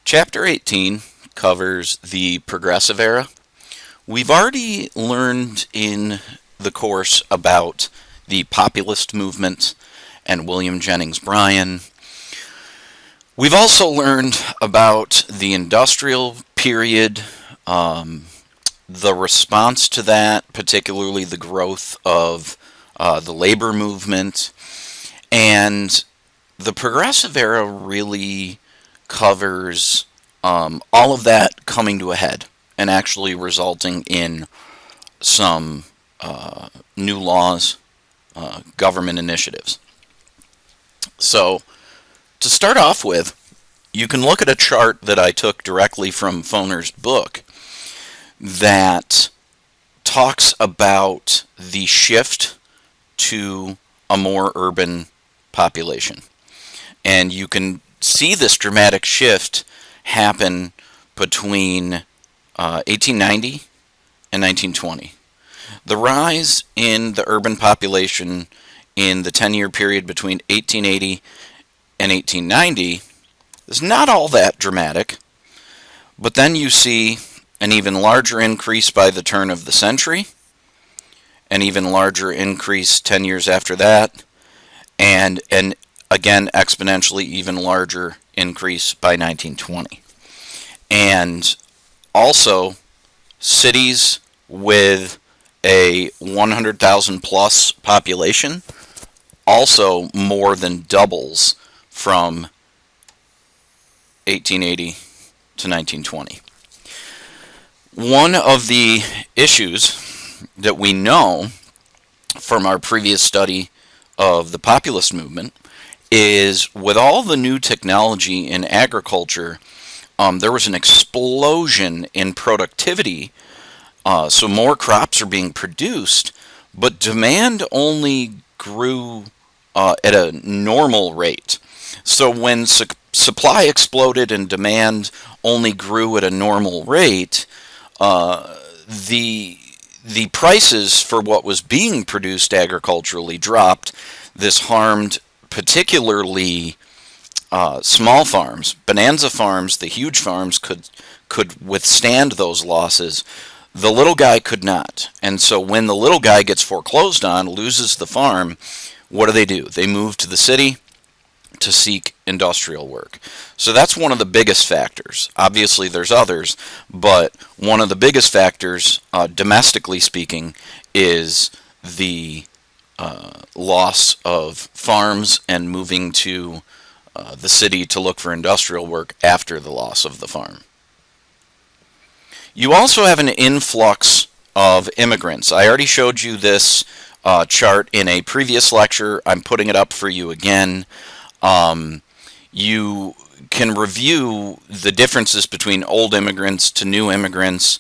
Chapter 18 covers the progressive era. We've already learned in the course about the populist movement and William Jennings Bryan. We've also learned about the industrial period, the response to that, particularly the growth of the labor movement, and the progressive era really covers all of that coming to a head and actually resulting in some new laws, government initiatives. So, to start off with, you can look at a chart that I took directly from Foner's book that talks about the shift to a more urban population. And you can see this dramatic shift happen between 1890 and 1920. The rise in the urban population in the 10-year period between 1880 and 1890 is not all that dramatic, but then you see an even larger increase by the turn of the century, an even larger increase 10 years after that, and an again exponentially even larger increase by 1920. And also, cities with a 100,000 plus population also more than doubles from 1880 to 1920. One of the issues that we know from our previous study of the populist movement is with all the new technology in agriculture, there was an explosion in productivity, so more crops are being produced, but demand only grew at a normal rate. So when supply exploded and demand only grew at a normal rate, the prices for what was being produced agriculturally dropped. This harmed particularly small farms. Bonanza farms, the huge farms, could withstand those losses. The little guy could not. And so when the little guy gets foreclosed on, loses the farm, what do? They move to the city to seek industrial work. So that's one of the biggest factors. Obviously there's others, but one of the biggest factors, domestically speaking, is the loss of farms and moving to the city to look for industrial work after the loss of the farm. You also have an influx of immigrants. I already showed you this chart in a previous lecture. I'm putting it up for you again. You can review the differences between old immigrants to new immigrants.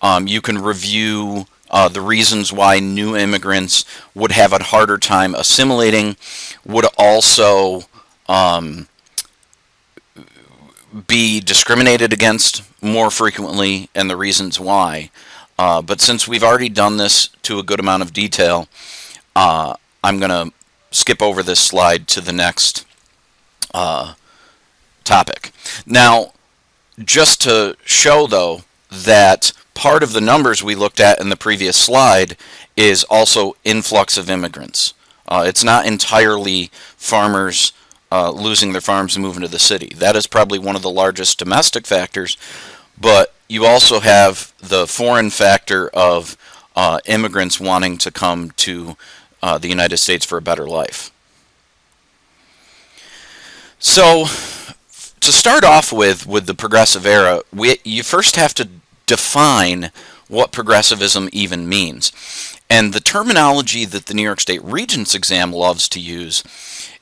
You can review the reasons why new immigrants would have a harder time assimilating, would also be discriminated against more frequently, and the reasons why. But since we've already done this to a good amount of detail, I'm going to skip over this slide to the next topic. Now, just to show, though, that part of the numbers we looked at in the previous slide is also influx of immigrants. It's not entirely farmers losing their farms and moving to the city. That is probably one of the largest domestic factors, but you also have the foreign factor of immigrants wanting to come to the United States for a better life. So, to start off with the progressive era, you first have to define what progressivism even means. And the terminology that the New York State Regents exam loves to use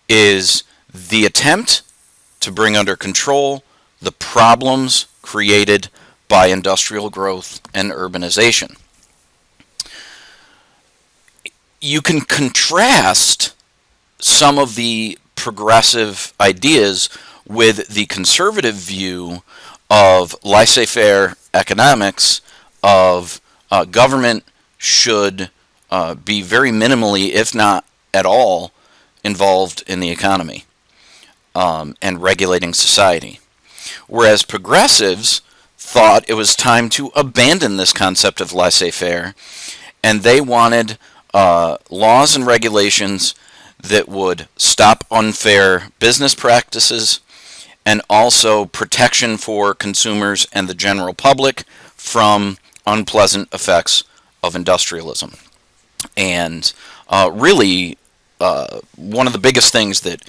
is the attempt to bring under control the problems created by industrial growth and urbanization. You can contrast some of the progressive ideas with the conservative view of laissez-faire economics, of government should be very minimally, if not at all, involved in the economy and regulating society. whereas progressives thought it was time to abandon this concept of laissez-faire, and they wanted laws and regulations that would stop unfair business practices and also protection for consumers and the general public from unpleasant effects of industrialism. And really, one of the biggest things that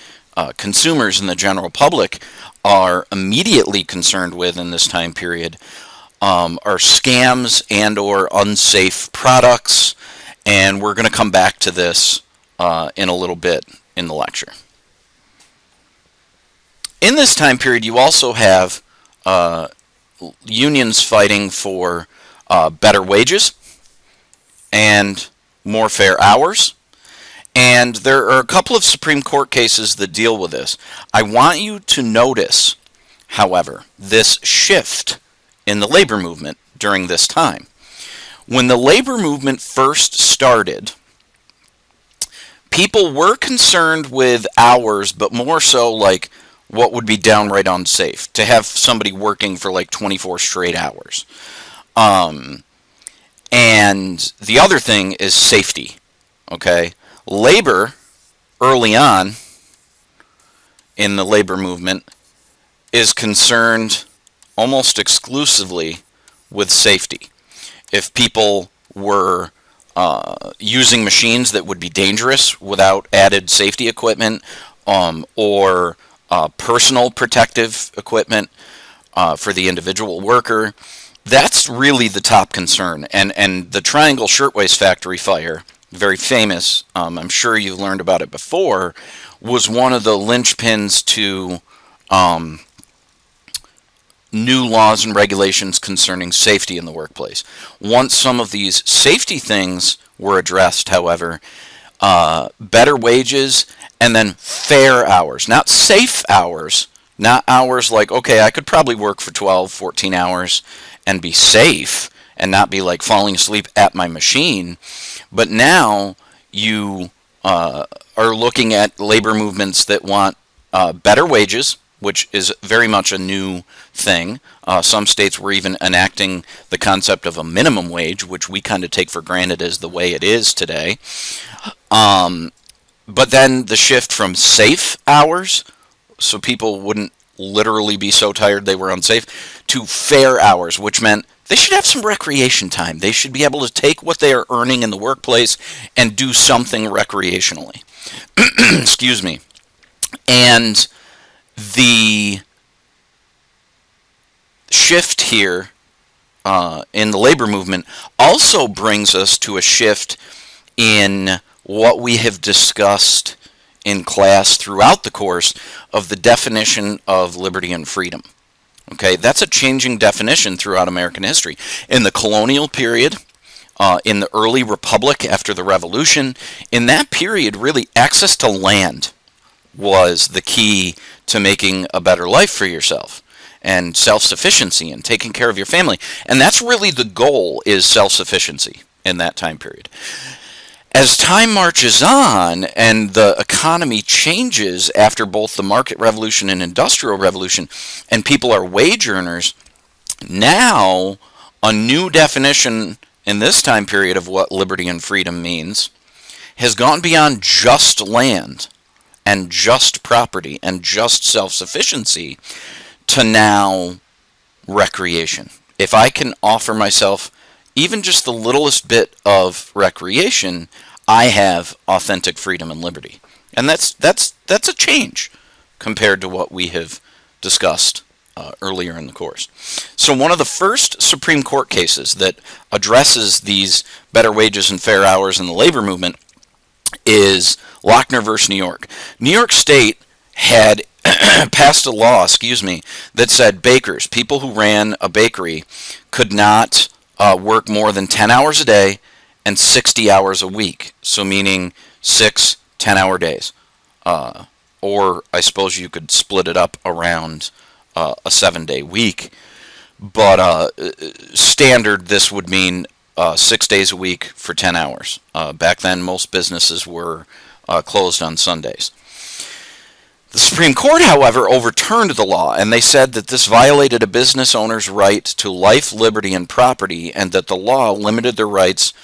consumers and the general public are immediately concerned with in this time period are scams and or unsafe products, and we're going to come back to this in a little bit in the lecture. In this time period, you also have unions fighting for better wages and more fair hours. And there are a couple of Supreme Court cases that deal with this. I want you to notice, however, this shift in the labor movement during this time. When the labor movement first started, people were concerned with hours, but more so like what would be downright unsafe, to have somebody working for like 24 straight hours. And the other thing is safety, okay? Labor, early on in the labor movement, is concerned almost exclusively with safety. If people were using machines that would be dangerous without added safety equipment or personal protective equipment for the individual worker, that's really the top concern. And the Triangle Shirtwaist Factory fire, very famous, I'm sure you've learned about it before, was one of the linchpins to new laws and regulations concerning safety in the workplace. Once some of these safety things were addressed, however, better wages and then fair hours, not safe hours, not hours like, okay, I could probably work for 12, 14 hours and be safe and not be like falling asleep at my machine. But now you are looking at labor movements that want better wages, which is very much a new thing. Some states were even enacting the concept of a minimum wage, which we kind of take for granted as the way it is today. But then the shift from safe hours, so people wouldn't literally be so tired they were unsafe, to fair hours, which meant they should have some recreation time. They should be able to take what they are earning in the workplace and do something recreationally. Excuse me. And the shift here in the labor movement also brings us to a shift in what we have discussed in class throughout the course of the definition of liberty and freedom. Okay, that's a changing definition throughout American history. In the colonial period, in the early republic after the Revolution, in that period, really, access to land was the key to making a better life for yourself, and self-sufficiency and taking care of your family. And that's really the goal, is self-sufficiency in that time period. As time marches on and the economy changes after both the market revolution and industrial revolution, and people are wage earners, now a new definition in this time period of what liberty and freedom means has gone beyond just land and just property and just self-sufficiency to now recreation. If I can offer myself even just the littlest bit of recreation, I have authentic freedom and liberty. And that's a change compared to what we have discussed earlier in the course. So one of the first Supreme Court cases that addresses these better wages and fair hours in the labor movement is Lochner versus New York. New York State had passed a law, that said bakers, people who ran a bakery, could not work more than 10 hours a day and 60 hours a week. So meaning 6 10-hour days. Or I suppose you could split it up around a 7-day week. But standard, this would mean 6 days a week for 10 hours. Back then, most businesses were closed on Sundays. The Supreme Court, however, overturned the law, and they said that this violated a business owner's right to life, liberty, and property, and that the law limited their rights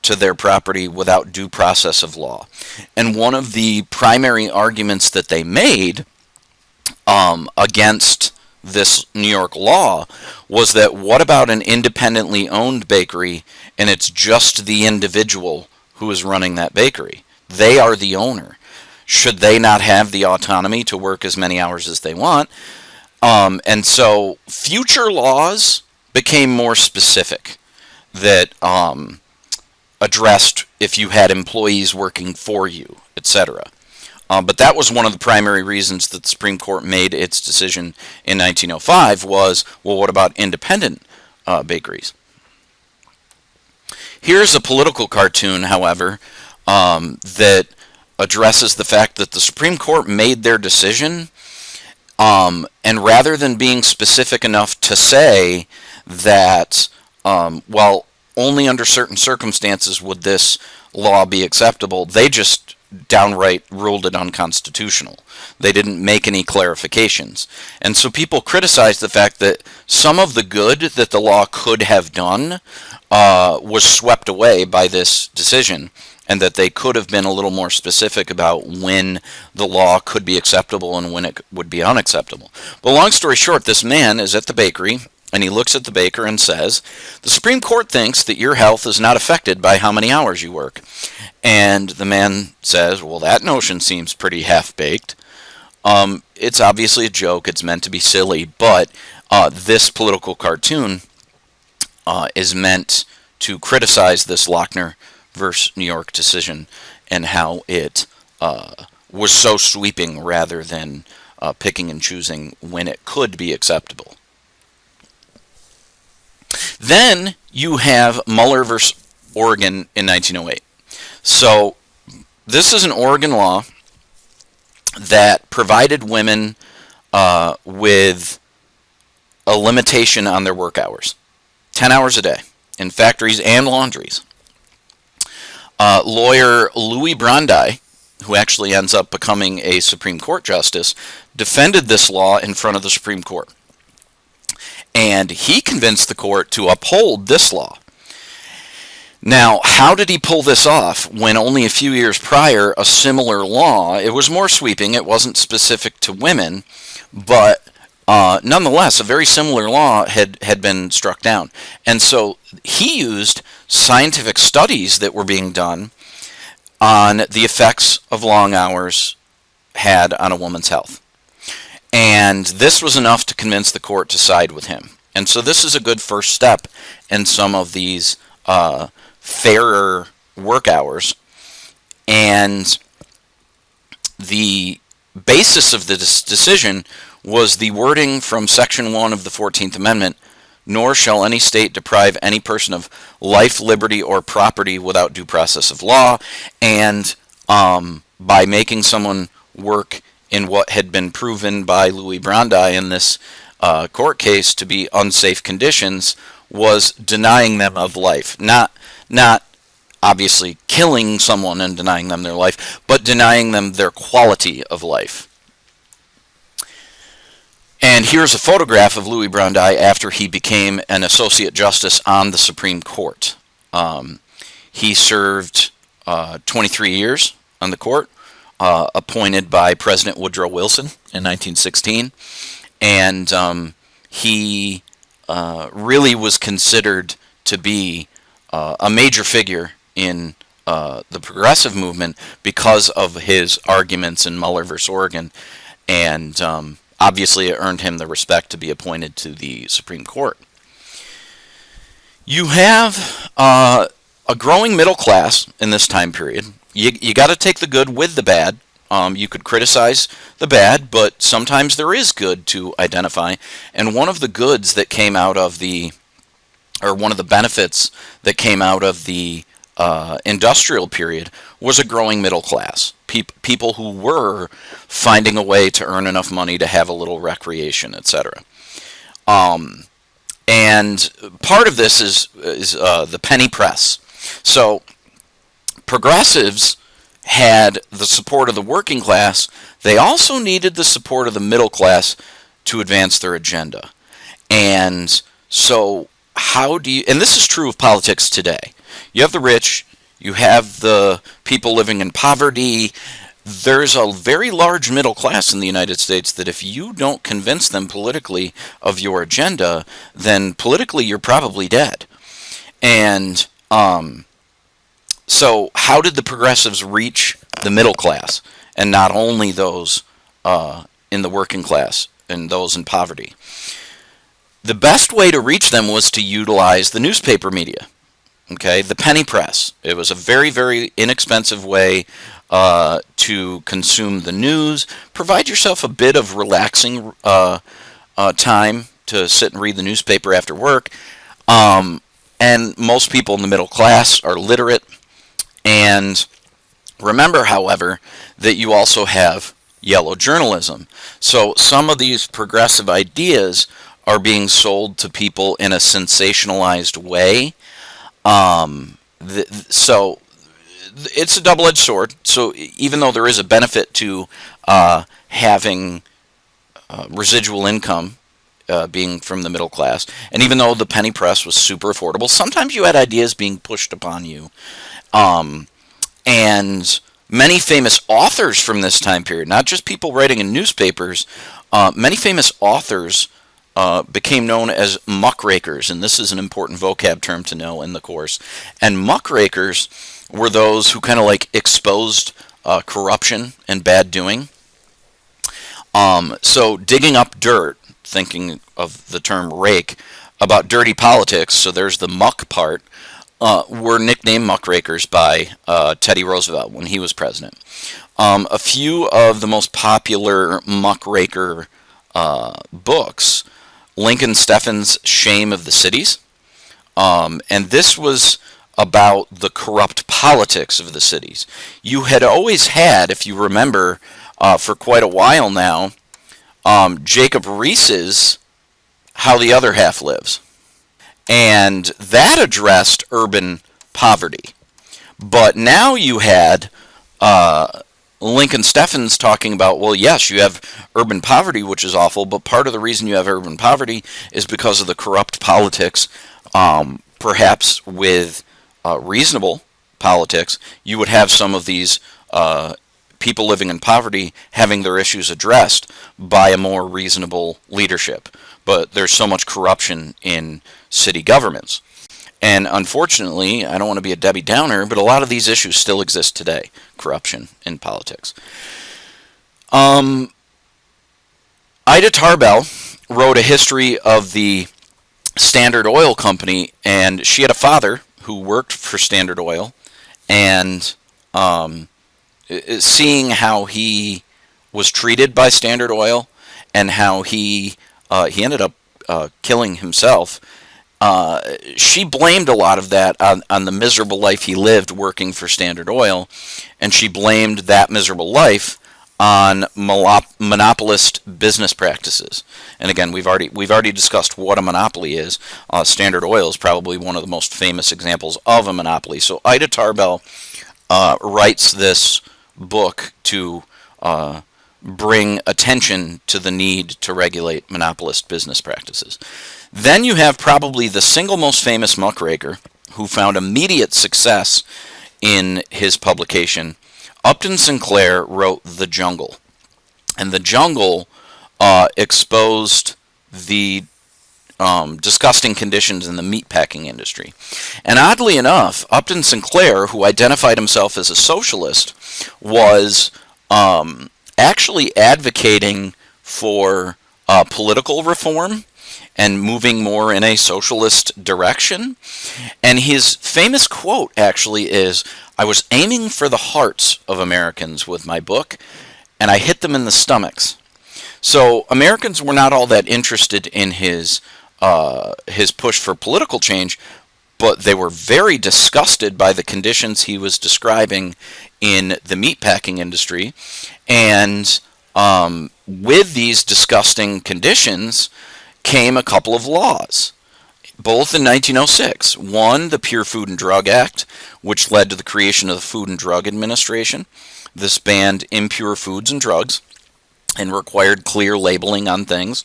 to their property without due process of law. And one of the primary arguments that they made against this New York law was that what about an independently owned bakery and it's just the individual who is running that bakery? They are the owner. Should they not have the autonomy to work as many hours as they want? And so future laws became more specific that addressed if you had employees working for you, etc. But that was one of the primary reasons that the Supreme Court made its decision in 1905 was, well, what about independent bakeries? Here's a political cartoon, however, that addresses the fact that the Supreme Court made their decision, and rather than being specific enough to say that, well, only under certain circumstances would this law be acceptable, they just downright ruled it unconstitutional. They didn't make any clarifications. And so people criticized the fact that some of the good that the law could have done was swept away by this decision, and that they could have been a little more specific about when the law could be acceptable and when it would be unacceptable. But long story short, this man is at the bakery, and he looks at the baker and says, "The Supreme Court thinks that your health is not affected by how many hours you work." And the man says, "Well, that notion seems pretty half-baked." It's obviously a joke. It's meant to be silly, but this political cartoon is meant to criticize this Lochner versus New York decision and how it was so sweeping rather than picking and choosing when it could be acceptable. Then you have Muller versus Oregon in 1908. So this is an Oregon law that provided women with a limitation on their work hours, 10 hours a day, in factories and laundries. Lawyer Louis Brandeis, who actually ends up becoming a Supreme Court justice, defended this law in front of the Supreme Court. And he convinced the court to uphold this law. Now, how did he pull this off when only a few years prior a similar law, it was more sweeping, it wasn't specific to women, but nonetheless, a very similar law had been struck down. And so he used scientific studies that were being done on the effects of long hours had on a woman's health. And this was enough to convince the court to side with him. And so this is a good first step in some of these fairer work hours. And the basis of this decision was the wording from Section 1 of the 14th Amendment, "Nor shall any state deprive any person of life, liberty, or property without due process of law." And by making someone work in what had been proven by Louis Brandeis in this court case to be unsafe conditions, was denying them of life. Not obviously killing someone and denying them their life, but denying them their quality of life. And here's a photograph of Louis Brandeis after he became an associate justice on the Supreme Court. He served 23 years on the court, appointed by President Woodrow Wilson in 1916. And he really was considered to be a major figure in the progressive movement because of his arguments in Muller versus Oregon. And obviously it earned him the respect to be appointed to the Supreme Court. You have a growing middle class in this time period. You got to take the good with the bad. You could criticize the bad, but sometimes there is good to identify. And one of the goods that came out of one of the benefits that came out of the industrial period was a growing middle class. People who were finding a way to earn enough money to have a little recreation, etc. And part of this is the penny press. So progressives had the support of the working class, they also needed the support of the middle class to advance their agenda. And so, how do you, and this is true of politics today. You have the rich, you have the people living in poverty. There's a very large middle class in the United States that if you don't convince them politically of your agenda, then politically you're probably dead. And so, how did the progressives reach the middle class, and not only those in the working class and those in poverty? The best way to reach them was to utilize the newspaper media. Okay, the penny press. It was a very, very inexpensive way to consume the news. Provide yourself a bit of relaxing time to sit and read the newspaper after work. And most people in the middle class are literate. And remember, however, that you also have yellow journalism. So some of these progressive ideas are being sold to people in a sensationalized way. So it's a double-edged sword. So even though there is a benefit to having residual income being from the middle class, and even though the penny press was super affordable, sometimes you had ideas being pushed upon you. And many famous authors from this time period, not just people writing in newspapers, many famous authors became known as muckrakers, and this is an important vocab term to know in the course. And muckrakers were those who kind of like exposed corruption and bad doing. So digging up dirt, thinking of the term rake, about dirty politics, so there's the muck part, were nicknamed muckrakers by Teddy Roosevelt when he was president. A few of the most popular muckraker books: Lincoln Steffen's Shame of the Cities. And this was about the corrupt politics of the cities. You had always had, if you remember, for quite a while now, Jacob Riis's How the Other Half Lives. And that addressed urban poverty. But now you had Lincoln Steffens talking about, well, yes, you have urban poverty, which is awful, but part of the reason you have urban poverty is because of the corrupt politics. Perhaps with reasonable politics, you would have some of these people living in poverty having their issues addressed by a more reasonable leadership. But there's so much corruption in city governments. And unfortunately, I don't want to be a Debbie Downer, but a lot of these issues still exist today. Corruption in politics. Ida Tarbell wrote a history of the Standard Oil Company, and she had a father who worked for Standard Oil, and seeing how he was treated by Standard Oil and how he ended up killing himself. She blamed a lot of that on the miserable life he lived working for Standard Oil, and she blamed that miserable life on monopolist business practices. And again, we've already discussed what a monopoly is. Standard Oil is probably one of the most famous examples of a monopoly. So Ida Tarbell writes this book to bring attention to the need to regulate monopolist business practices. Then you have probably the single most famous muckraker who found immediate success in his publication. Upton Sinclair wrote The Jungle. And The Jungle exposed the disgusting conditions in the meatpacking industry. And oddly enough, Upton Sinclair, who identified himself as a socialist, was actually advocating for political reform and moving more in a socialist direction. And his famous quote actually is, "I was aiming for the hearts of Americans with my book, and I hit them in the stomachs." So Americans were not all that interested in his push for political change, but they were very disgusted by the conditions he was describing in the meatpacking industry. And with these disgusting conditions came a couple of laws. both in 1906. One, the Pure Food and Drug Act, which led to the creation of the Food and Drug Administration. This banned impure foods and drugs and required clear labeling on things.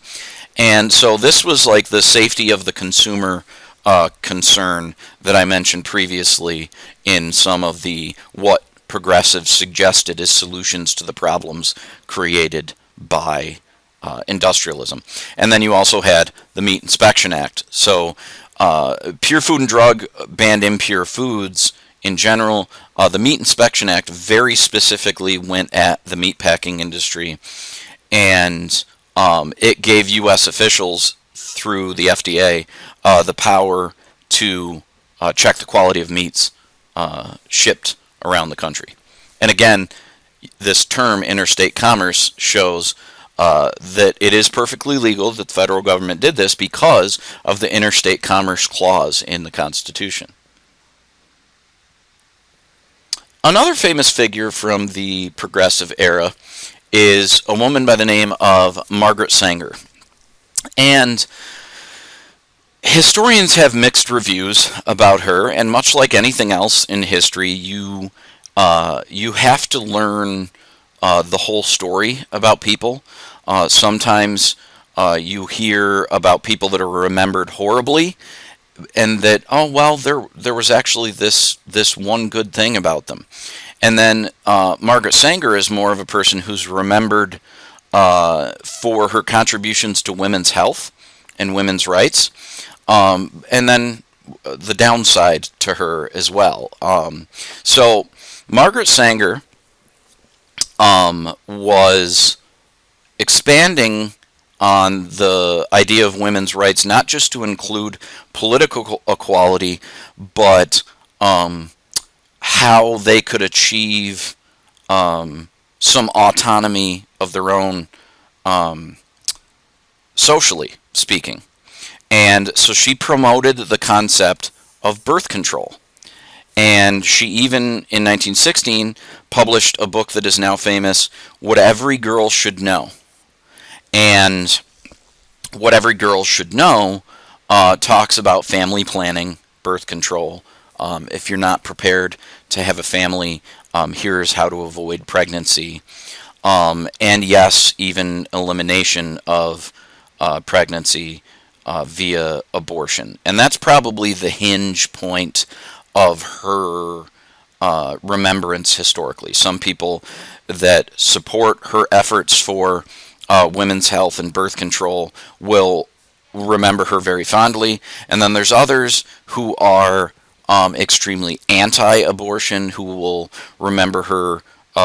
And so this was like the safety of the consumer concern that I mentioned previously in some of the what progressives suggested as solutions to the problems created by industrialism. And then you also had the Meat Inspection Act. So Pure Food and Drug banned impure foods in general. The Meat Inspection Act very specifically went at the meatpacking industry, and it gave U.S. officials through the FDA the power to check the quality of meats shipped around the country. And again, this term interstate commerce shows that it is perfectly legal that the federal government did this because of the interstate commerce clause in the Constitution. Another famous figure from the progressive era is a woman by the name of Margaret Sanger. And historians have mixed reviews about her, and much like anything else in history, you have to learn the whole story about people. Sometimes you hear about people that are remembered horribly, and that, oh well, there was actually this one good thing about them. And then Margaret Sanger is more of a person who's remembered for her contributions to women's health and women's rights, and then the downside to her as well. So Margaret Sanger was expanding on the idea of women's rights, not just to include political equality, but how they could achieve some autonomy of their own, socially speaking. And so she promoted the concept of birth control. And she even, in 1916, published a book that is now famous, What Every Girl Should Know. And What Every Girl Should Know talks about family planning, birth control. If you're not prepared to have a family, here's how to avoid pregnancy. And yes, even elimination of pregnancy via abortion. And that's probably the hinge point of her remembrance historically. Some people that support her efforts for women's health and birth control will remember her very fondly, and then there's others who are extremely anti-abortion who will remember her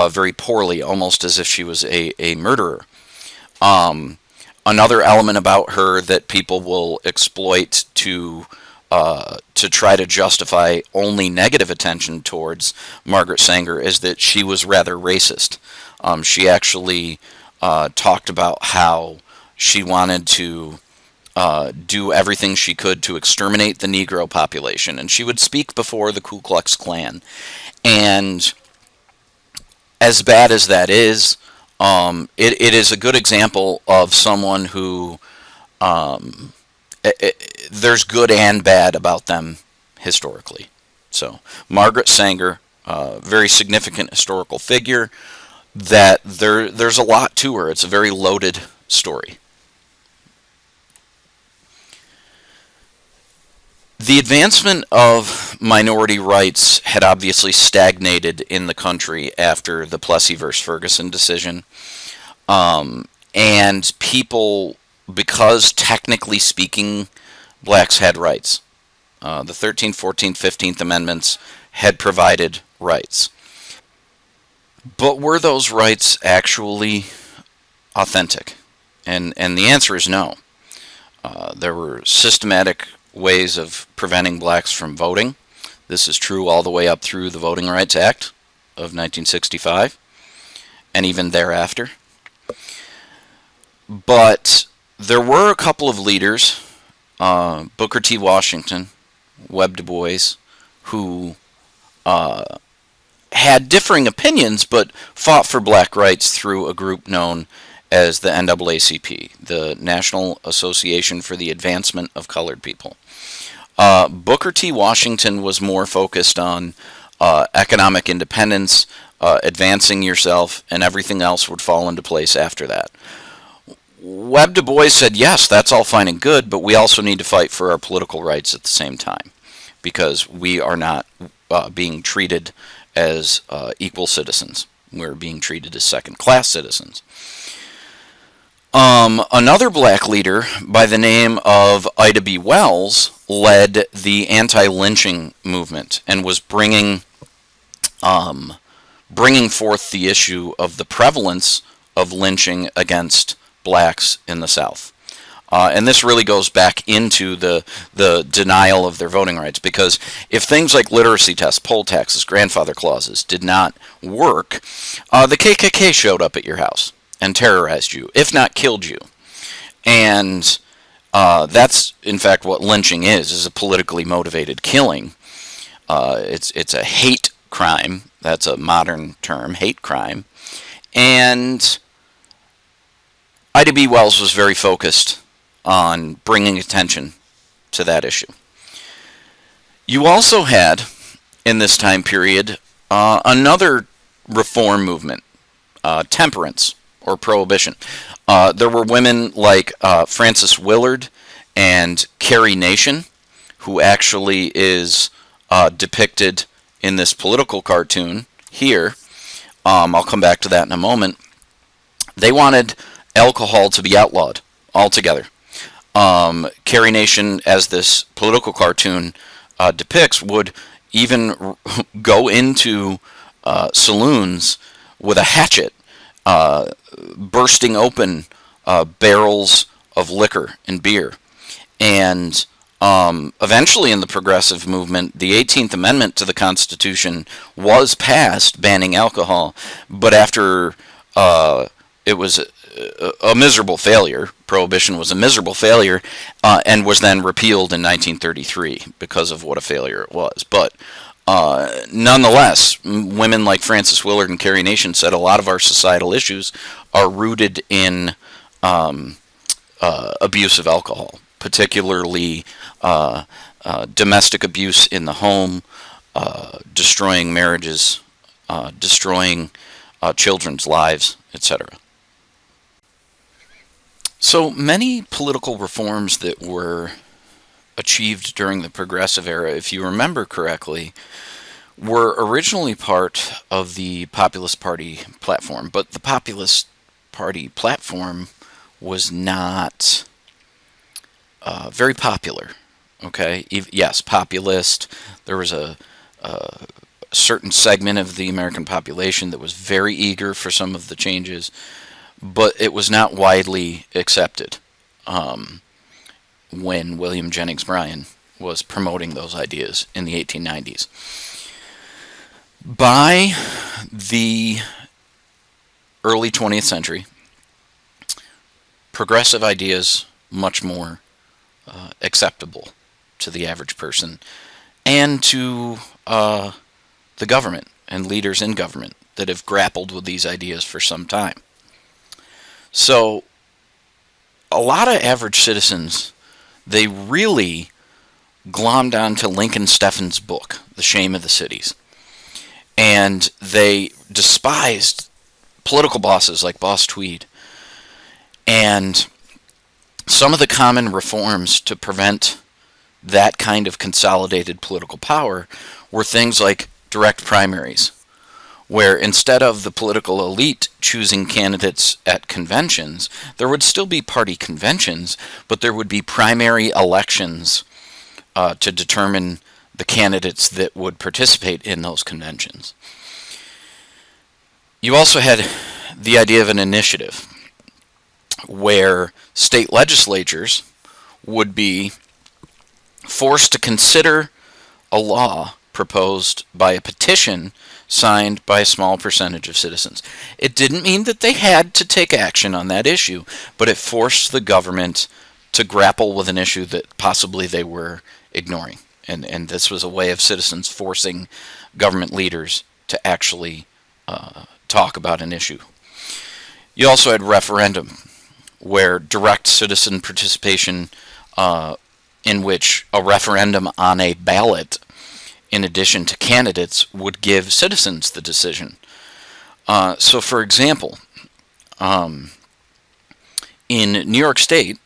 very poorly, almost as if she was a murderer. Another element about her that people will exploit to try to justify only negative attention towards Margaret Sanger is that she was rather racist. She actually talked about how she wanted to do everything she could to exterminate the Negro population, and she would speak before the Ku Klux Klan. And as bad as that is, it is a good example of someone who there's good and bad about them historically. So Margaret Sanger, very significant historical figure, that there's a lot to her. It's a very loaded story. The advancement of minority rights had obviously stagnated in the country after the Plessy versus Ferguson decision. And people, because technically speaking, blacks had rights. The 13th, 14th, 15th Amendments had provided rights. But were those rights actually authentic? And the answer is no. There were systematic ways of preventing blacks from voting. This is true all the way up through the Voting Rights Act of 1965, and even thereafter. But there were a couple of leaders, Booker T. Washington, Webb Du Bois, who had differing opinions but fought for black rights through a group known as the NAACP, the National Association for the Advancement of Colored People. Booker T. Washington was more focused on economic independence, advancing yourself, and everything else would fall into place after that. Webb Du Bois said, yes, that's all fine and good, but we also need to fight for our political rights at the same time, because we are not being treated as equal citizens. We're being treated as second-class citizens. Another black leader by the name of Ida B. Wells led the anti-lynching movement and was bringing forth the issue of the prevalence of lynching against blacks in the South. And this really goes back into the denial of their voting rights, because if things like literacy tests, poll taxes, grandfather clauses did not work, the KKK showed up at your house and terrorized you, if not killed you. And that's, in fact, what lynching is a politically motivated killing. It's a hate crime. That's a modern term, hate crime. And Ida B. Wells was very focused on bringing attention to that issue. You also had, in this time period, another reform movement, temperance, or prohibition. There were women like Frances Willard and Carrie Nation, who actually is depicted in this political cartoon here. I'll come back to that in a moment. They wanted alcohol to be outlawed altogether. Carrie Nation, as this political cartoon depicts, would even go into saloons with a hatchet, bursting open barrels of liquor and beer. And eventually in the progressive movement, the 18th Amendment to the Constitution was passed banning alcohol, but after it was a miserable failure, prohibition was a miserable failure, and was then repealed in 1933 because of what a failure it was. But nonetheless, women like Frances Willard and Carrie Nation said a lot of our societal issues are rooted in abuse of alcohol, particularly domestic abuse in the home, destroying marriages, destroying children's lives, etc. So many political reforms that were achieved during the Progressive era, if you remember correctly, were originally part of the Populist Party platform, but the Populist Party platform was not very popular. Okay, yes, populist. There was a certain segment of the American population that was very eager for some of the changes, but it was not widely accepted when William Jennings Bryan was promoting those ideas in the 1890s. By the early 20th century, progressive ideas much more acceptable to the average person and to the government and leaders in government that have grappled with these ideas for some time. So a lot of average citizens, they really glommed onto Lincoln Steffen's book, The Shame of the Cities. And they despised political bosses like Boss Tweed. And some of the common reforms to prevent that kind of consolidated political power were things like direct primaries, where instead of the political elite choosing candidates at conventions, there would still be party conventions, but there would be primary elections to determine the candidates that would participate in those conventions. You also had the idea of an initiative, where state legislatures would be forced to consider a law proposed by a petition signed by a small percentage of citizens. It didn't mean that they had to take action on that issue, but it forced the government to grapple with an issue that possibly they were ignoring. And this was a way of citizens forcing government leaders to actually talk about an issue. You also had referendum, where direct citizen participation, in which a referendum on a ballot, in addition to candidates, would give citizens the decision. So, for example, in New York State,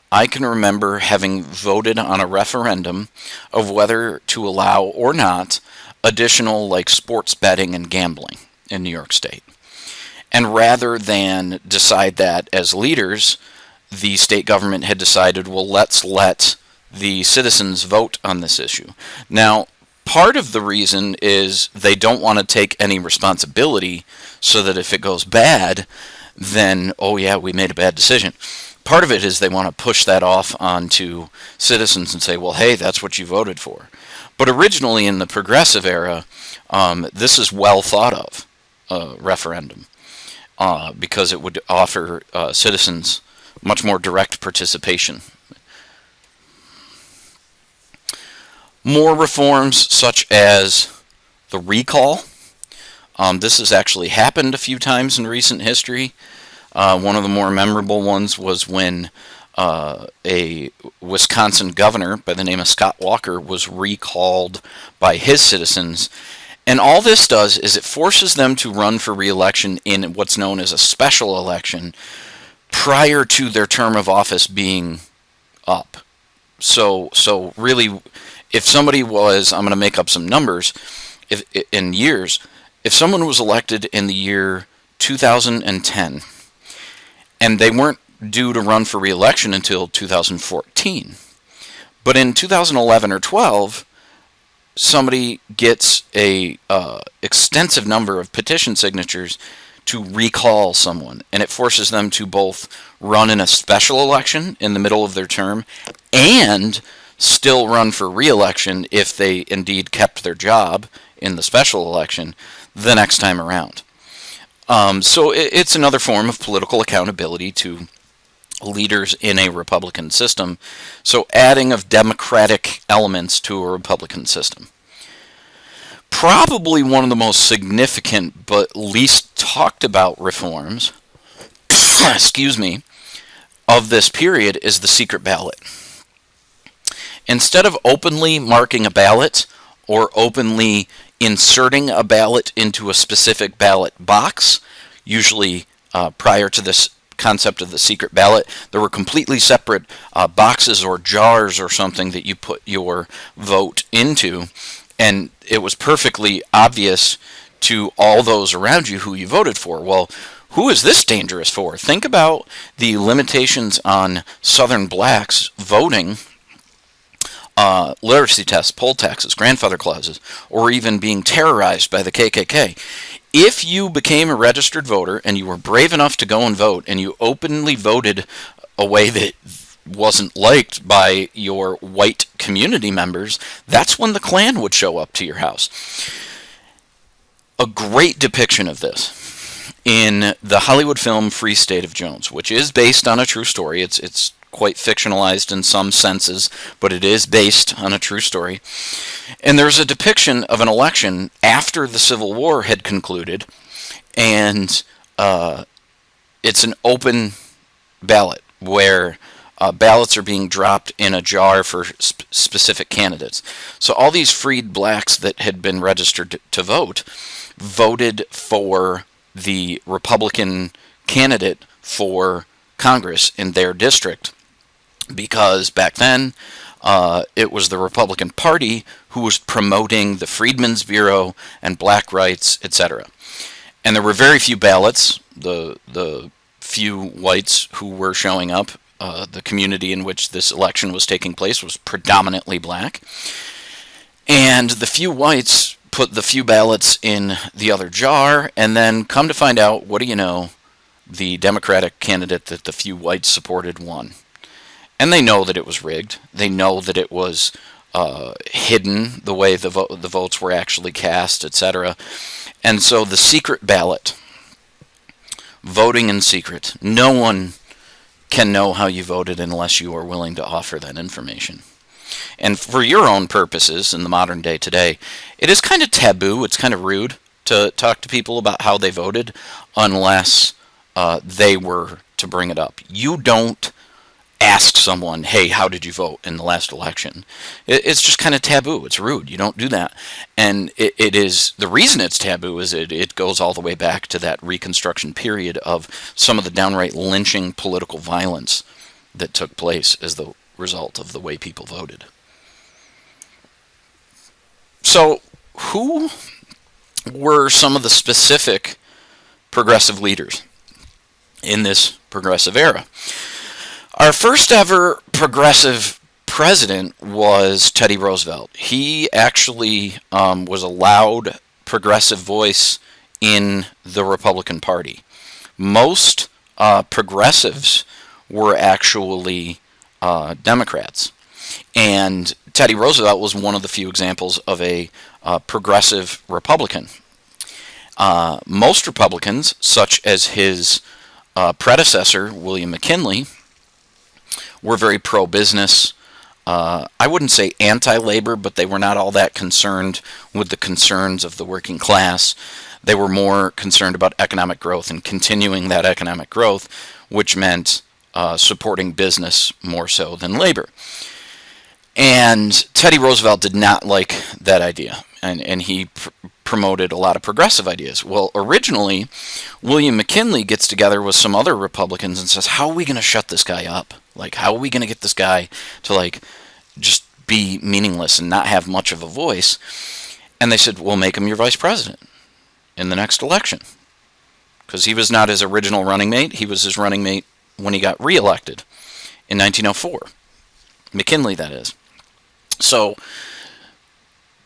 I can remember having voted on a referendum of whether to allow or not additional like sports betting and gambling in New York State. And rather than decide that as leaders, the state government had decided, well, let's let the citizens vote on this issue. Now, part of the reason is they don't want to take any responsibility, so that if it goes bad, then, oh yeah, we made a bad decision. Part of it is they want to push that off onto citizens and say, well, hey, that's what you voted for. But originally in the progressive era, this is well thought of, referendum, because it would offer citizens much more direct participation. More reforms such as the recall. This has actually happened a few times in recent history. One of the more memorable ones was when a Wisconsin governor by the name of Scott Walker was recalled by his citizens. And all this does is it forces them to run for re-election in what's known as a special election prior to their term of office being up. So really, if somebody was, I'm going to make up some numbers, in years, if someone was elected in the year 2010, and they weren't due to run for re-election until 2014. But in 2011 or 12, somebody gets a extensive number of petition signatures to recall someone, and it forces them to both run in a special election in the middle of their term and still run for re-election if they indeed kept their job in the special election the next time around. So it's another form of political accountability to leaders in a Republican system. So adding of democratic elements to a Republican system. Probably one of the most significant but least talked about reforms, excuse me, of this period is the secret ballot. Instead of openly marking a ballot or openly inserting a ballot into a specific ballot box, usually prior to this concept of the secret ballot, there were completely separate boxes or jars or something that you put your vote into, and it was perfectly obvious to all those around you who you voted for. Well, who is this dangerous for? Think about the limitations on Southern blacks voting, literacy tests, poll taxes, grandfather clauses, or even being terrorized by the KKK. If you became a registered voter and you were brave enough to go and vote, and you openly voted a way that wasn't liked by your white community members, that's when the Klan would show up to your house. A great depiction of this in the Hollywood film Free State of Jones, which is based on a true story. It's quite fictionalized in some senses, but it is based on a true story. And there's a depiction of an election after the Civil War had concluded, and it's an open ballot where ballots are being dropped in a jar for specific candidates. So all these freed blacks that had been registered to vote voted for the Republican candidate for Congress in their district, because back then it was the Republican Party who was promoting the Freedmen's Bureau and black rights, etc. And there were very few ballots. The few whites who were showing up, the community in which this election was taking place was predominantly black. And the few whites put the few ballots in the other jar, and then come to find out, what do you know, the Democratic candidate that the few whites supported won. And they know that it was rigged. They know that it was hidden, the way the votes were actually cast, etc. And so the secret ballot, voting in secret, no one can know how you voted unless you are willing to offer that information. And for your own purposes in the modern day today, it is kind of taboo, it's kind of rude to talk to people about how they voted unless they were to bring it up. You don't ask someone, hey, how did you vote in the last election? It's just kind of taboo. It's rude. You don't do that. And it is, the reason it's taboo is it goes all the way back to that Reconstruction period of some of the downright lynching political violence that took place as the result of the way people voted. So, who were some of the specific progressive leaders in this progressive era? Our first ever progressive president was Teddy Roosevelt. He actually was a loud progressive voice in the Republican Party. Most progressives were actually Democrats. And Teddy Roosevelt was one of the few examples of a progressive Republican. Most Republicans, such as his predecessor, William McKinley, were very pro-business. I wouldn't say anti-labor, but they were not all that concerned with the concerns of the working class. They were more concerned about economic growth and continuing that economic growth, which meant supporting business more so than labor. And Teddy Roosevelt did not like that idea, and he promoted a lot of progressive ideas. Well, originally, William McKinley gets together with some other Republicans and says, how are we going to shut this guy up? Like, how are we going to get this guy to, like, just be meaningless and not have much of a voice? And they said, well, make him your vice president in the next election. Because he was not his original running mate. He was his running mate when he got reelected in 1904. McKinley, that is. So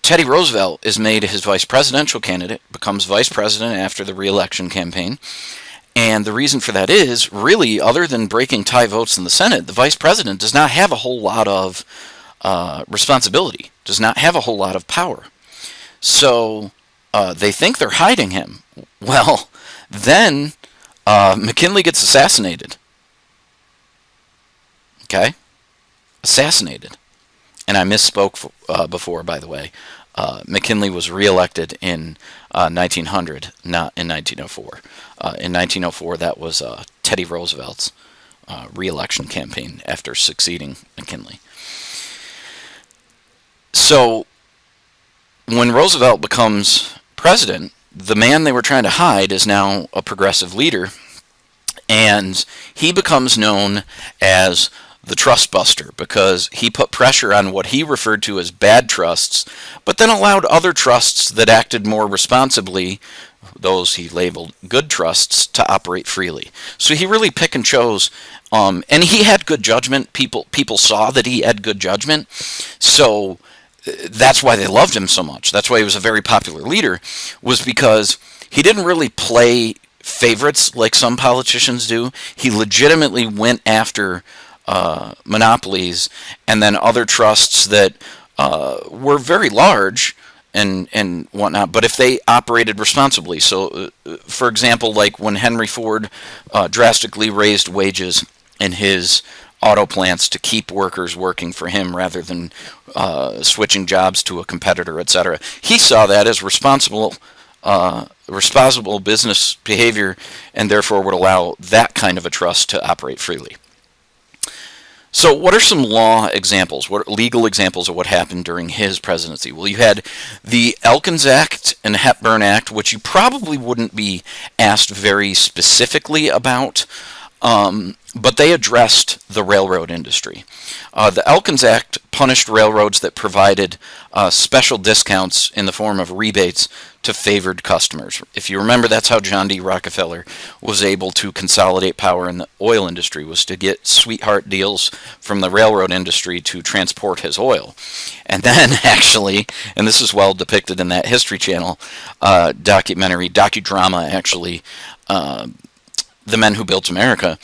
Teddy Roosevelt is made his vice presidential candidate, becomes vice president after the re-election campaign. And the reason for that is, really, other than breaking tie votes in the Senate, the vice president does not have a whole lot of responsibility, does not have a whole lot of power. So they think they're hiding him. Well, then McKinley gets assassinated. Okay? Assassinated. And I misspoke before, by the way. McKinley was reelected in 1900, not in 1904. In 1904, that was Teddy Roosevelt's reelection campaign after succeeding McKinley. So when Roosevelt becomes president, the man they were trying to hide is now a progressive leader, and he becomes known as the trust buster because he put pressure on what he referred to as bad trusts, but then allowed other trusts that acted more responsibly, those he labeled good trusts, to operate freely. So he really pick and chose, and he had good judgment. People saw that he had good judgment, so that's why they loved him so much. That's why he was a very popular leader, was because he didn't really play favorites like some politicians do. He legitimately went after monopolies and then other trusts that were very large and whatnot, but if they operated responsibly. So, for example, like when Henry Ford drastically raised wages in his auto plants to keep workers working for him rather than switching jobs to a competitor, etc. He saw that as responsible business behavior, and therefore would allow that kind of a trust to operate freely. So what are some law examples, what legal examples of what happened during his presidency? Well, you had the Elkins Act and Hepburn Act, which you probably wouldn't be asked very specifically about, but they addressed the railroad industry. The Elkins Act punished railroads that provided special discounts in the form of rebates to favored customers. If you remember, that's how John D. Rockefeller was able to consolidate power in the oil industry, was to get sweetheart deals from the railroad industry to transport his oil. And then, actually, and this is well depicted in that History Channel docudrama, actually, The Men Who Built America,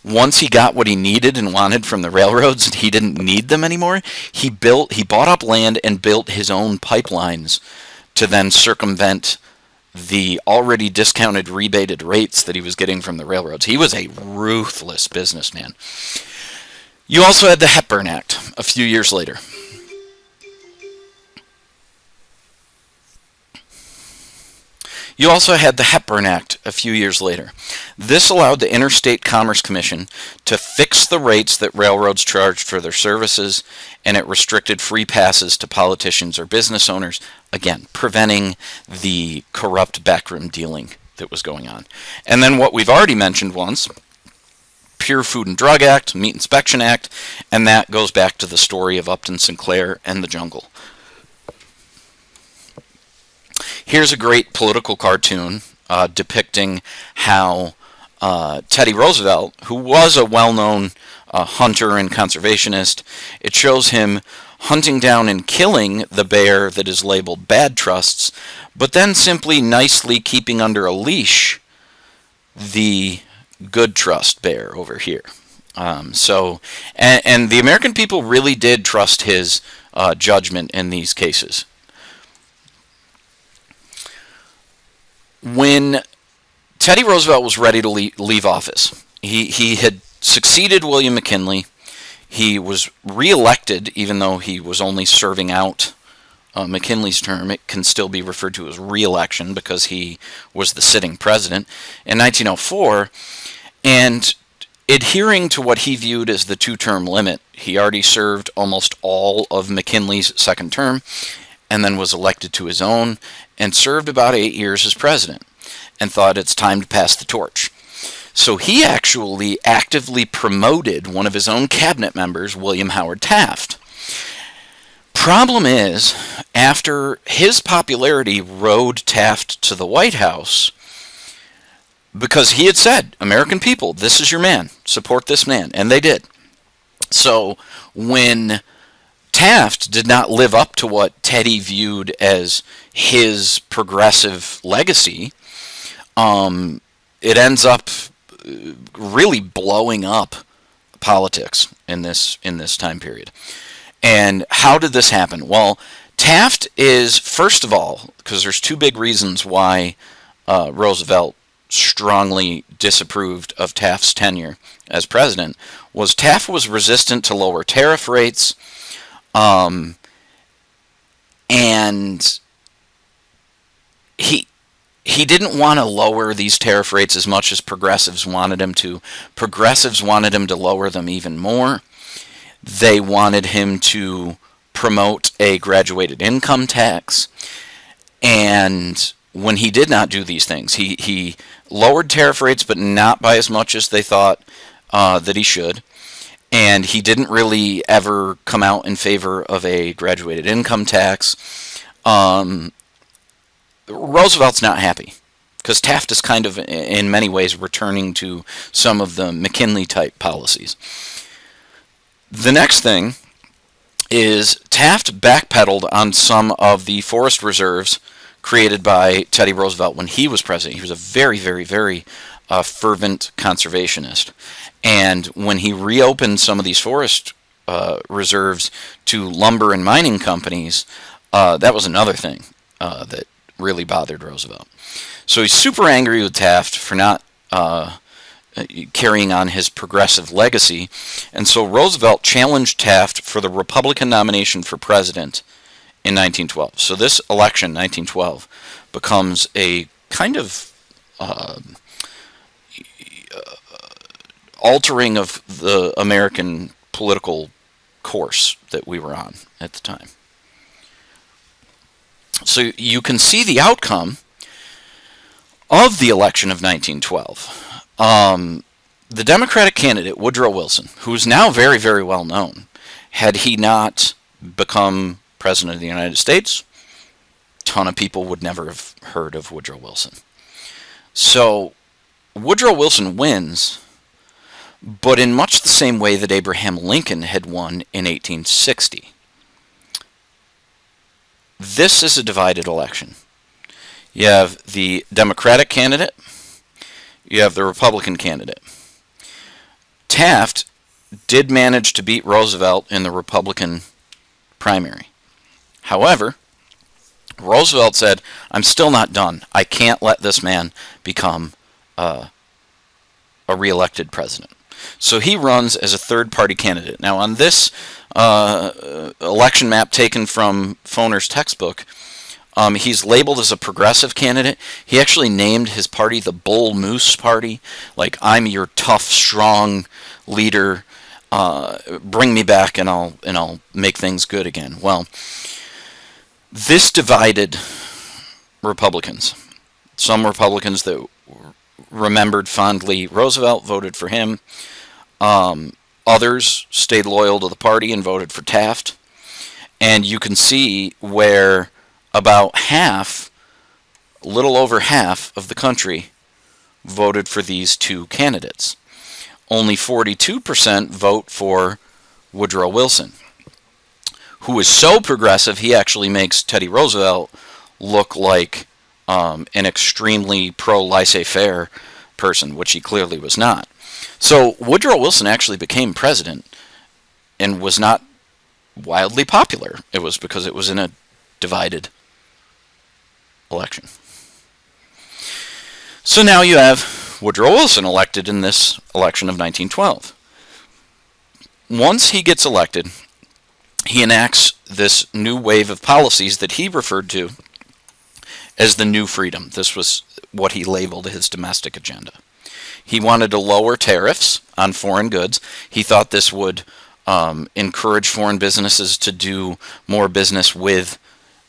once he got what he needed and wanted from the railroads and he didn't need them anymore, he bought up land and built his own pipelines to then circumvent the already discounted rebated rates that he was getting from the railroads. He was a ruthless businessman. You also had the Hepburn Act a few years later. You also had the Hepburn Act a few years later. This allowed the Interstate Commerce Commission to fix the rates that railroads charged for their services, and it restricted free passes to politicians or business owners, again, preventing the corrupt backroom dealing that was going on. And then what we've already mentioned once, Pure Food and Drug Act, Meat Inspection Act, and that goes back to the story of Upton Sinclair and the jungle. Here's a great political cartoon depicting how Teddy Roosevelt, who was a well-known hunter and conservationist, it shows him hunting down and killing the bear that is labeled Bad Trusts, but then simply nicely keeping under a leash the Good Trust bear over here. And the American people really did trust his judgment in these cases. When Teddy Roosevelt was ready to leave office, he had succeeded William McKinley. He was reelected, even though he was only serving out McKinley's term. It can still be referred to as reelection because he was the sitting president in 1904. And adhering to what he viewed as the two-term limit, he already served almost all of McKinley's second term and then was elected to his own and served about 8 years as president and thought it's time to pass the torch. So he actually actively promoted one of his own cabinet members, William Howard Taft. Problem is, after his popularity rode Taft to the White House, because he had said, American people, this is your man, support this man, and they did. So when Taft did not live up to what Teddy viewed as his progressive legacy, it ends up really blowing up politics in this time period. And how did this happen? Well, Taft is, first of all, because there's two big reasons why Roosevelt strongly disapproved of Taft's tenure as president, was Taft was resistant to lower tariff rates, and he didn't want to lower these tariff rates as much as progressives wanted him to. Progressives wanted him to lower them even more. They wanted him to promote a graduated income tax. And when he did not do these things, he lowered tariff rates, but not by as much as they thought that he should. And he didn't really ever come out in favor of a graduated income tax. Roosevelt's not happy, because Taft is kind of, in many ways, returning to some of the McKinley-type policies. The next thing is Taft backpedaled on some of the forest reserves created by Teddy Roosevelt when he was president. He was a very, very, very fervent conservationist. And when he reopened some of these forest reserves to lumber and mining companies, that was another thing that really bothered Roosevelt. So he's super angry with Taft for not carrying on his progressive legacy, and so Roosevelt challenged Taft for the Republican nomination for president in 1912. So this election, 1912, becomes a kind of altering of the American political course that we were on at the time. So you can see the outcome of the election of 1912. The Democratic candidate, Woodrow Wilson, who is now very, very well known, had he not become president of the United States, a ton of people would never have heard of Woodrow Wilson. So Woodrow Wilson wins, but in much the same way that Abraham Lincoln had won in 1860. This is a divided election. You have the Democratic candidate, you have the Republican candidate. Taft did manage to beat Roosevelt in the Republican primary. However, Roosevelt said, I'm still not done. I can't let this man become a re-elected president. So he runs as a third-party candidate. Now, on this election map taken from Foner's textbook, He's labeled as a progressive candidate. He actually named his party the Bull Moose Party. Like, I'm your tough, strong leader. Bring me back, and I'll make things good again. Well, this divided Republicans. Some Republicans that remembered fondly Roosevelt voted for him. Others stayed loyal to the party and voted for Taft. And you can see where about half, a little over half of the country voted for these two candidates. Only 42% vote for Woodrow Wilson, who is so progressive he actually makes Teddy Roosevelt look like an extremely pro-laissez-faire person, which he clearly was not. So Woodrow Wilson actually became president and was not wildly popular. It was because it was in a divided election. So now you have Woodrow Wilson elected in this election of 1912. Once he gets elected, he enacts this new wave of policies that he referred to as the New Freedom. This was what he labeled his domestic agenda. He wanted to lower tariffs on foreign goods. He thought this would encourage foreign businesses to do more business with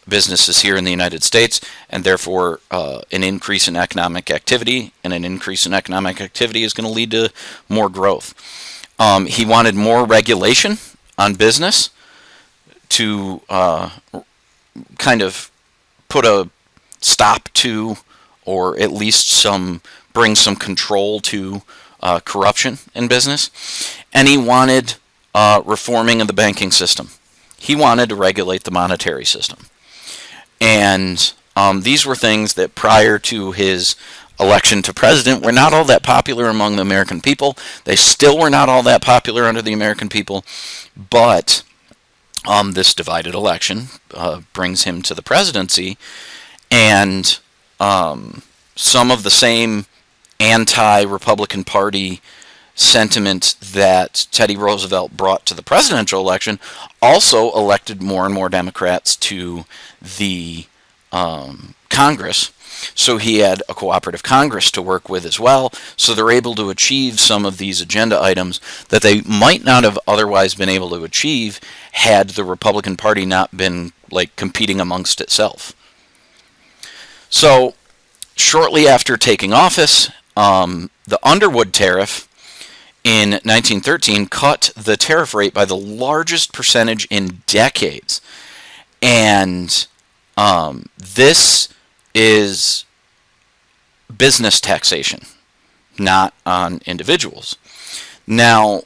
businesses here in the United States, and therefore an increase in economic activity, and an increase in economic activity is going to lead to more growth. He wanted more regulation on business to kind of put a stop to, or at least bring some control to corruption in business. And he wanted reforming of the banking system. He wanted to regulate the monetary system. And these were things that prior to his election to president were not all that popular among the American people. They still were not all that popular under the American people. But this divided election brings him to the presidency. And some of the same anti-Republican Party sentiment that Teddy Roosevelt brought to the presidential election also elected more and more Democrats to the Congress. So he had a cooperative Congress to work with as well. So they're able to achieve some of these agenda items that they might not have otherwise been able to achieve had the Republican Party not been like competing amongst itself. So shortly after taking office, the Underwood tariff in 1913 cut the tariff rate by the largest percentage in decades. And this is business taxation, not on individuals. Now,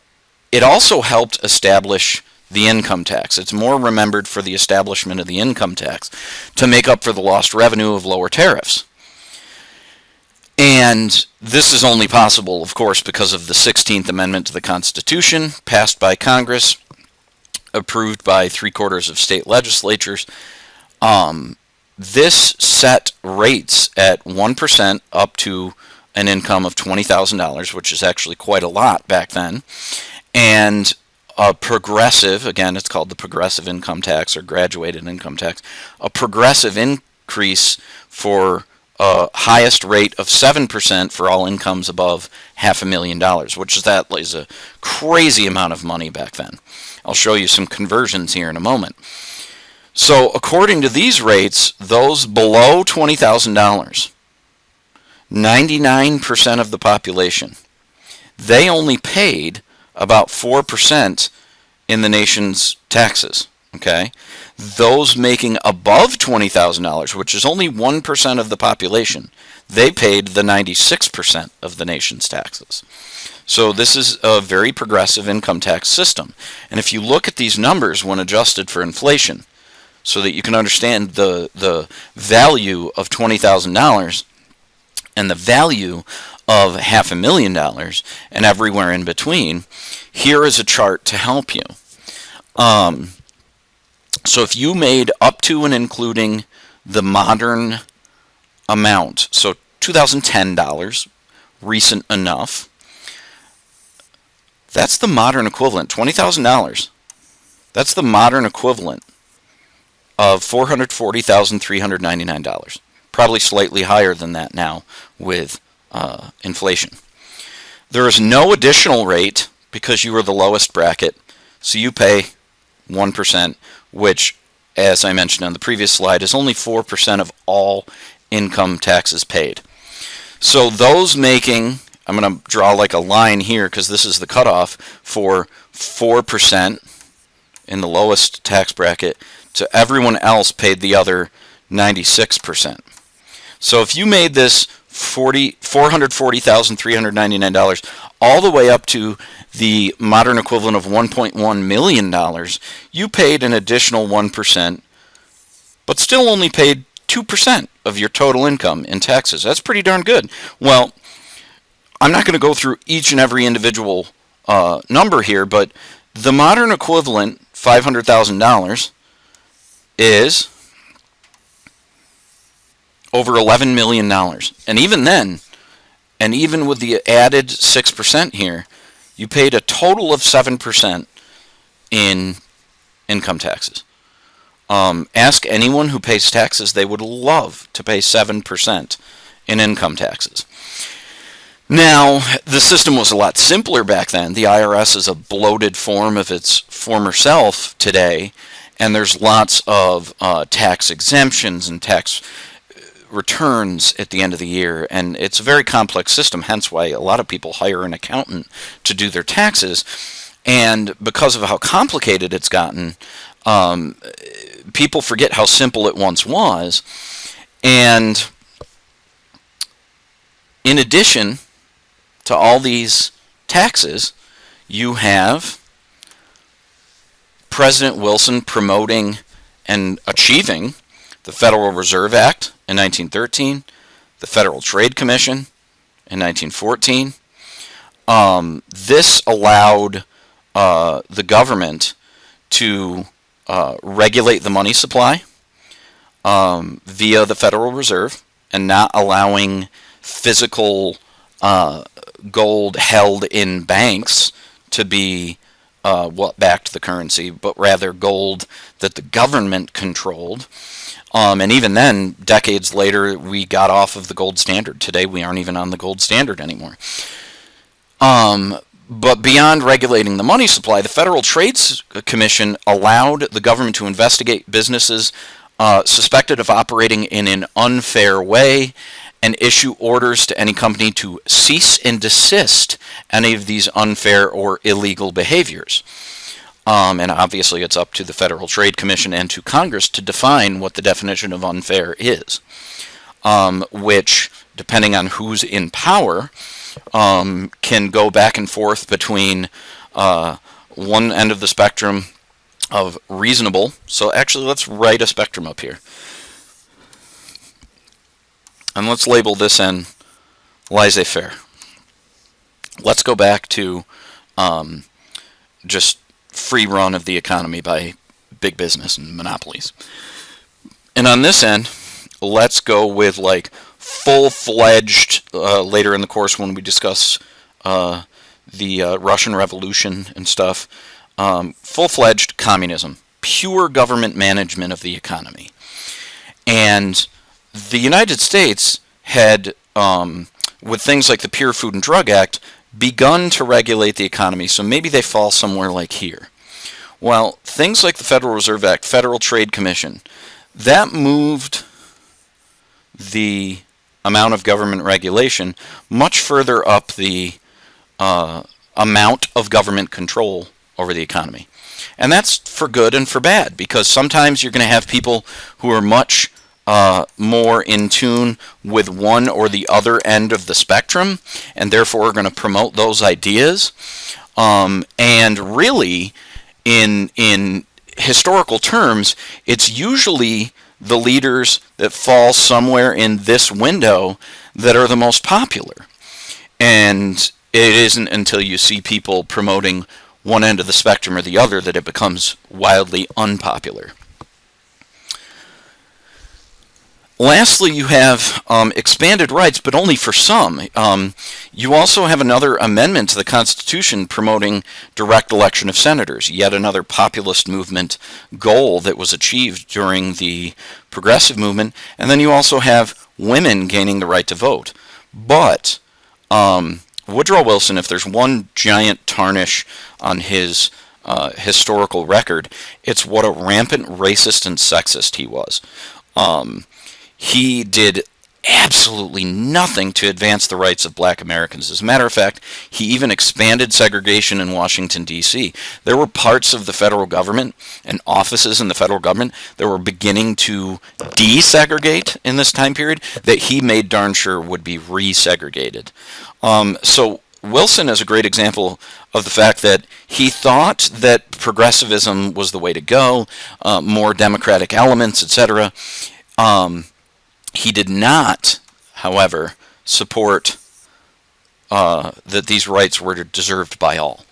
it also helped establish the income tax. It's more remembered for the establishment of the income tax to make up for the lost revenue of lower tariffs. And this is only possible, of course, because of the 16th Amendment to the Constitution, passed by Congress, approved by 3/4 of state legislatures. This set rates at 1% up to an income of $20,000, which is actually quite a lot back then. And a progressive, again, it's called the progressive income tax or graduated income tax, a progressive increase for a highest rate of 7% for all incomes above $500,000, which is a crazy amount of money back then. I'll show you some conversions here in a moment. So according to these rates, those below $20,000, 99% of the population, they only paid about 4% in the nation's taxes. Okay, those making above $20,000, which is only 1% of the population, they paid the 96% of the nation's taxes. So this is a very progressive income tax system. And if you look at these numbers when adjusted for inflation, so that you can understand the value of $20,000 and the value of $500,000 and everywhere in between, here is a chart to help you. So if you made up to and including the modern amount, so $2,010, recent enough, that's the modern equivalent, $20,000. That's the modern equivalent of $440,399. Probably slightly higher than that now with inflation. There is no additional rate because you are the lowest bracket, so you pay 1%, which, as I mentioned on the previous slide, is only 4% of all income taxes paid. So those making, I'm going to draw like a line here because this is the cutoff for 4% in the lowest tax bracket, to everyone else paid the other 96%. So if you made this $440,399 all the way up to the modern equivalent of $1.1 million, you paid an additional 1%, but still only paid 2% of your total income in taxes. That's pretty darn good. Well, I'm not going to go through each and every individual number here, but the modern equivalent, $500,000, is over $11 million. And even then, and even with the added 6% here, you paid a total of 7% in income taxes. Ask anyone who pays taxes, they would love to pay 7% in income taxes. Now, the system was a lot simpler back then. The IRS is a bloated form of its former self today, and there's lots of tax exemptions and tax returns at the end of the year, and it's a very complex system, hence why a lot of people hire an accountant to do their taxes. And because of how complicated it's gotten, people forget how simple it once was. And in addition to all these taxes, you have President Wilson promoting and achieving the Federal Reserve Act in 1913, the Federal Trade Commission in 1914. This allowed the government to regulate the money supply via the Federal Reserve and not allowing physical gold held in banks to be what backed the currency, but rather gold that the government controlled. And even then, decades later, we got off of the gold standard. Today, we aren't even on the gold standard anymore. But beyond regulating the money supply, the Federal Trade Commission allowed the government to investigate businesses suspected of operating in an unfair way and issue orders to any company to cease and desist any of these unfair or illegal behaviors. And obviously it's up to the Federal Trade Commission and to Congress to define what the definition of unfair is, which, depending on who's in power, can go back and forth between one end of the spectrum of reasonable. So actually, let's write a spectrum up here. And let's label this end laissez-faire. Let's go back to just free run of the economy by big business and monopolies. And on this end, let's go with like full-fledged, later in the course when we discuss the Russian Revolution and stuff, full-fledged communism, pure government management of the economy. And the United States had, with things like the Pure Food and Drug Act, begun to regulate the economy, so maybe they fall somewhere like here. Well, things like the Federal Reserve Act, Federal Trade Commission, that moved the amount of government regulation much further up the amount of government control over the economy. And that's for good and for bad, because sometimes you're going to have people who are much more in tune with one or the other end of the spectrum, and therefore are going to promote those ideas. And really, in historical terms, it's usually the leaders that fall somewhere in this window that are the most popular. And it isn't until you see people promoting one end of the spectrum or the other that it becomes wildly unpopular. Lastly, you have expanded rights, but only for some. You also have another amendment to the Constitution promoting direct election of senators, yet another populist movement goal that was achieved during the progressive movement. And then you also have women gaining the right to vote. But Woodrow Wilson, if there's one giant tarnish on his historical record, it's what a rampant racist and sexist he was. He did absolutely nothing to advance the rights of black Americans. As a matter of fact, he even expanded segregation in Washington, D.C. There were parts of the federal government and offices in the federal government that were beginning to desegregate in this time period that he made darn sure would be resegregated. So Wilson is a great example of the fact that he thought that progressivism was the way to go, more democratic elements, etc. He did not, however, support that these rights were deserved by all.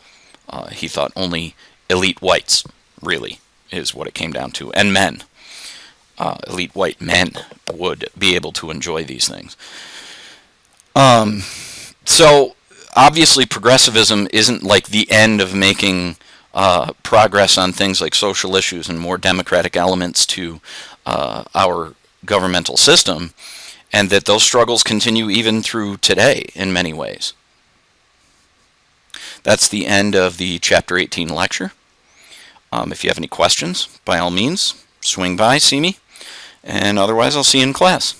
He thought only elite whites, really, is what it came down to, and men. Elite white men would be able to enjoy these things. So, obviously, progressivism isn't like the end of making progress on things like social issues and more democratic elements to our governmental system, and that those struggles continue even through today in many ways. That's the end of the Chapter 18 lecture. If you have any questions, by all means, swing by, see me, and otherwise I'll see you in class.